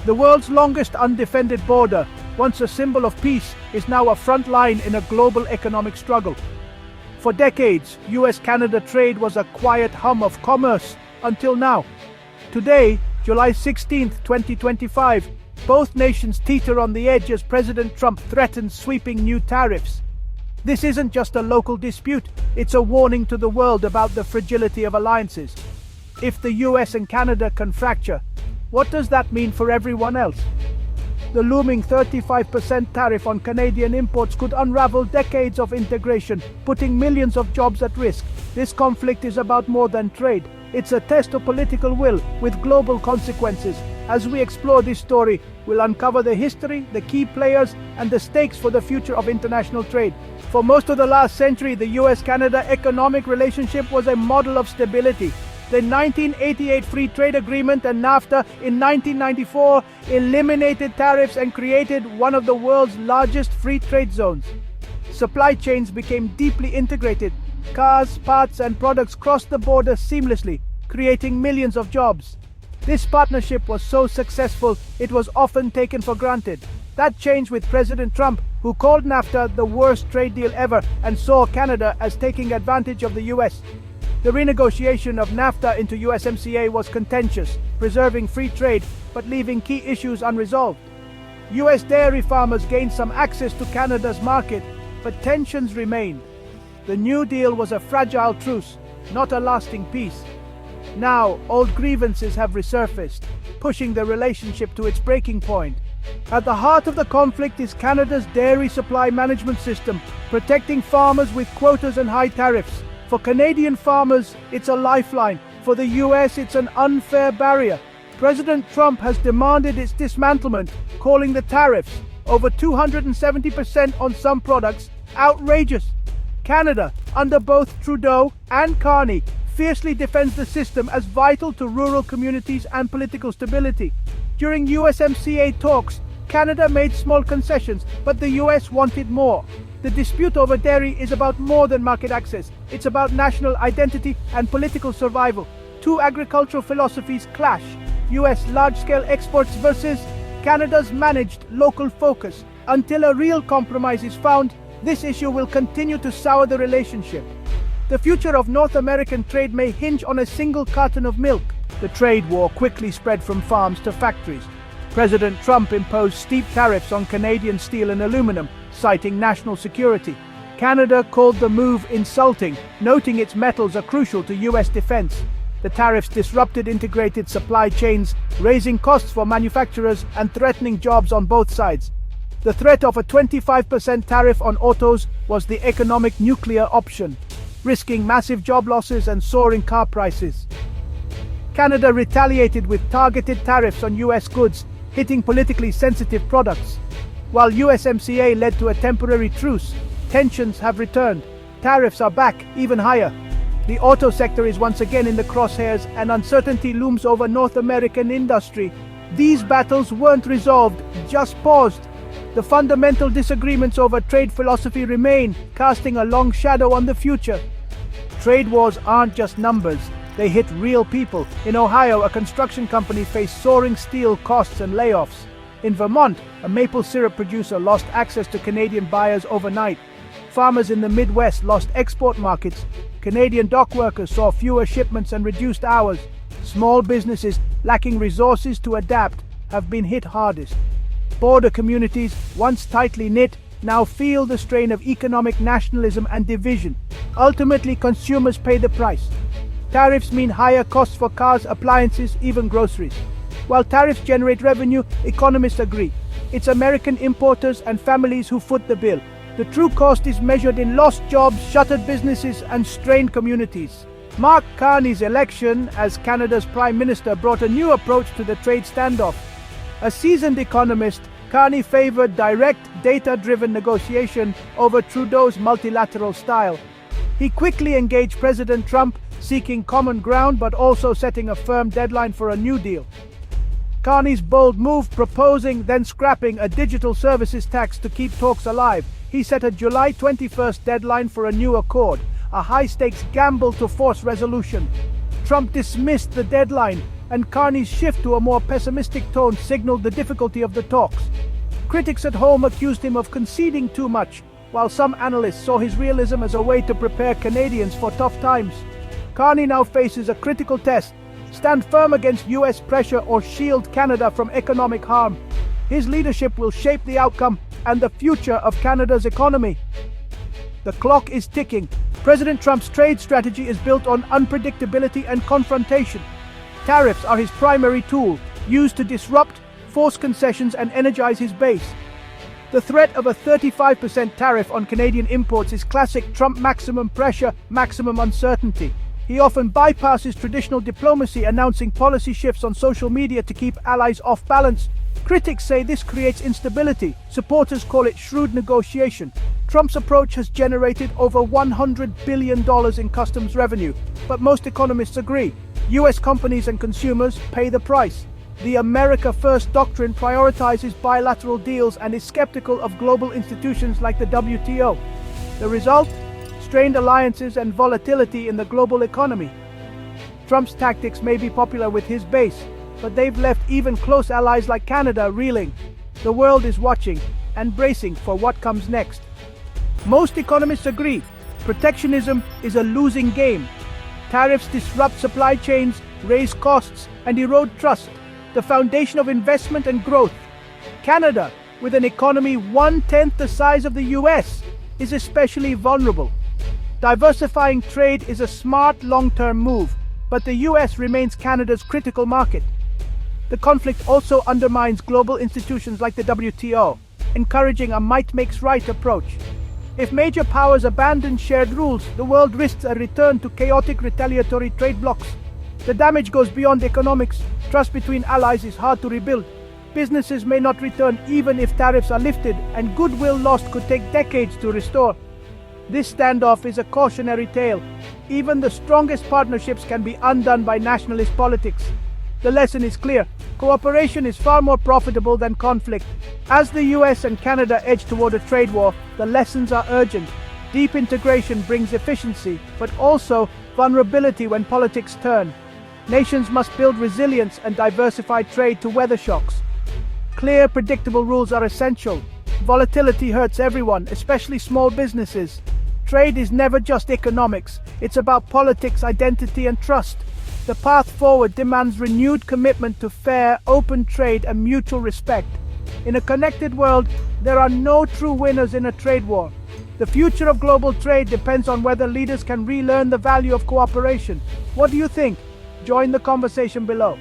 The world's longest undefended border, once a symbol of peace, is now a front line in a global economic struggle. For decades, US-Canada trade was a quiet hum of commerce, until now. Today, July 16, 2025, both nations teeter on the edge as President Trump threatens sweeping new tariffs. This isn't just a local dispute, it's a warning to the world about the fragility of alliances. If the US and Canada can fracture, what does that mean for everyone else? The looming 35% tariff on Canadian imports could unravel decades of integration, putting millions of jobs at risk. This conflict is about more than trade. It's a test of political will with global consequences. As we explore this story, we'll uncover the history, the key players, and the stakes for the future of international trade. For most of the last century, the US-Canada economic relationship was a model of stability. The 1988 Free Trade Agreement and NAFTA in 1994 eliminated tariffs and created one of the world's largest free trade zones. Supply chains became deeply integrated. Cars, parts, and products crossed the border seamlessly, creating millions of jobs. This partnership was so successful, it was often taken for granted. That changed with President Trump, who called NAFTA the worst trade deal ever and saw Canada as taking advantage of the US. The renegotiation of NAFTA into USMCA was contentious, preserving free trade but leaving key issues unresolved. US dairy farmers gained some access to Canada's market, but tensions remained. The New Deal was a fragile truce, not a lasting peace. Now, old grievances have resurfaced, pushing the relationship to its breaking point. At the heart of the conflict is Canada's dairy supply management system, protecting farmers with quotas and high tariffs. For Canadian farmers, it's a lifeline. For the US, it's an unfair barrier. President Trump has demanded its dismantlement, calling the tariffs, over 270% on some products, outrageous. Canada, under both Trudeau and Carney, fiercely defends the system as vital to rural communities and political stability. During USMCA talks, Canada made small concessions, but the US wanted more. The dispute over dairy is about more than market access. It's about national identity and political survival. Two agricultural philosophies clash: US large-scale exports versus Canada's managed local focus. Until a real compromise is found, this issue will continue to sour the relationship. The future of North American trade may hinge on a single carton of milk. The trade war quickly spread from farms to factories. President Trump imposed steep tariffs on Canadian steel and aluminum, citing national security. Canada called the move insulting, noting its metals are crucial to US defense. The tariffs disrupted integrated supply chains, raising costs for manufacturers and threatening jobs on both sides. The threat of a 25% tariff on autos was the economic nuclear option, risking massive job losses and soaring car prices. Canada retaliated with targeted tariffs on US goods, hitting politically sensitive products. While USMCA led to a temporary truce, tensions have returned. Tariffs are back, even higher. The auto sector is once again in the crosshairs, and uncertainty looms over North American industry. These battles weren't resolved, just paused. The fundamental disagreements over trade philosophy remain, casting a long shadow on the future. Trade wars aren't just numbers. They hit real people. In Ohio, a construction company faced soaring steel costs and layoffs. In Vermont, a maple syrup producer lost access to Canadian buyers overnight. Farmers in the Midwest lost export markets. Canadian dock workers saw fewer shipments and reduced hours. Small businesses, lacking resources to adapt, have been hit hardest. Border communities, once tightly knit, now feel the strain of economic nationalism and division. Ultimately, consumers pay the price. Tariffs mean higher costs for cars, appliances, even groceries. While tariffs generate revenue, economists agree. It's American importers and families who foot the bill. The true cost is measured in lost jobs, shuttered businesses, and strained communities. Mark Carney's election as Canada's Prime Minister brought a new approach to the trade standoff. A seasoned economist, Carney favored direct, data-driven negotiation over Trudeau's multilateral style. He quickly engaged President Trump, seeking common ground but also setting a firm deadline for a new deal. Carney's bold move, proposing then scrapping a digital services tax to keep talks alive. He set a July 21st deadline for a new accord, a high-stakes gamble to force resolution. Trump dismissed the deadline, and Carney's shift to a more pessimistic tone signaled the difficulty of the talks. Critics at home accused him of conceding too much, while some analysts saw his realism as a way to prepare Canadians for tough times. Carney now faces a critical test: stand firm against US pressure or shield Canada from economic harm. His leadership will shape the outcome and the future of Canada's economy. The clock is ticking. President Trump's trade strategy is built on unpredictability and confrontation. Tariffs are his primary tool, used to disrupt, force concessions, and energize his base. The threat of a 35% tariff on Canadian imports is classic Trump: maximum pressure, maximum uncertainty. He often bypasses traditional diplomacy, announcing policy shifts on social media to keep allies off balance. Critics say this creates instability. Supporters call it shrewd negotiation. Trump's approach has generated over $100 billion in customs revenue, but most economists agree US companies and consumers pay the price. The America First doctrine prioritizes bilateral deals and is skeptical of global institutions like the WTO. The result? Strained alliances and volatility in the global economy. Trump's tactics may be popular with his base, but they've left even close allies like Canada reeling. The world is watching and bracing for what comes next. Most economists agree protectionism is a losing game. Tariffs disrupt supply chains, raise costs, and erode trust, the foundation of investment and growth. Canada, with an economy 1/10 the size of the US, is especially vulnerable. Diversifying trade is a smart long-term move, but the US remains Canada's critical market. The conflict also undermines global institutions like the WTO, encouraging a might makes right approach. If major powers abandon shared rules, the world risks a return to chaotic retaliatory trade blocs. The damage goes beyond economics. Trust between allies is hard to rebuild. Businesses may not return even if tariffs are lifted, and goodwill lost could take decades to restore. This standoff is a cautionary tale. Even the strongest partnerships can be undone by nationalist politics. The lesson is clear. Cooperation is far more profitable than conflict. As the US and Canada edge toward a trade war, the lessons are urgent. Deep integration brings efficiency, but also vulnerability when politics turn. Nations must build resilience and diversify trade to weather shocks. Clear, predictable rules are essential. Volatility hurts everyone, especially small businesses. Trade is never just economics. It's about politics, identity, and trust. The path forward demands renewed commitment to fair, open trade and mutual respect. In a connected world, there are no true winners in a trade war. The future of global trade depends on whether leaders can relearn the value of cooperation. What do you think? Join the conversation below.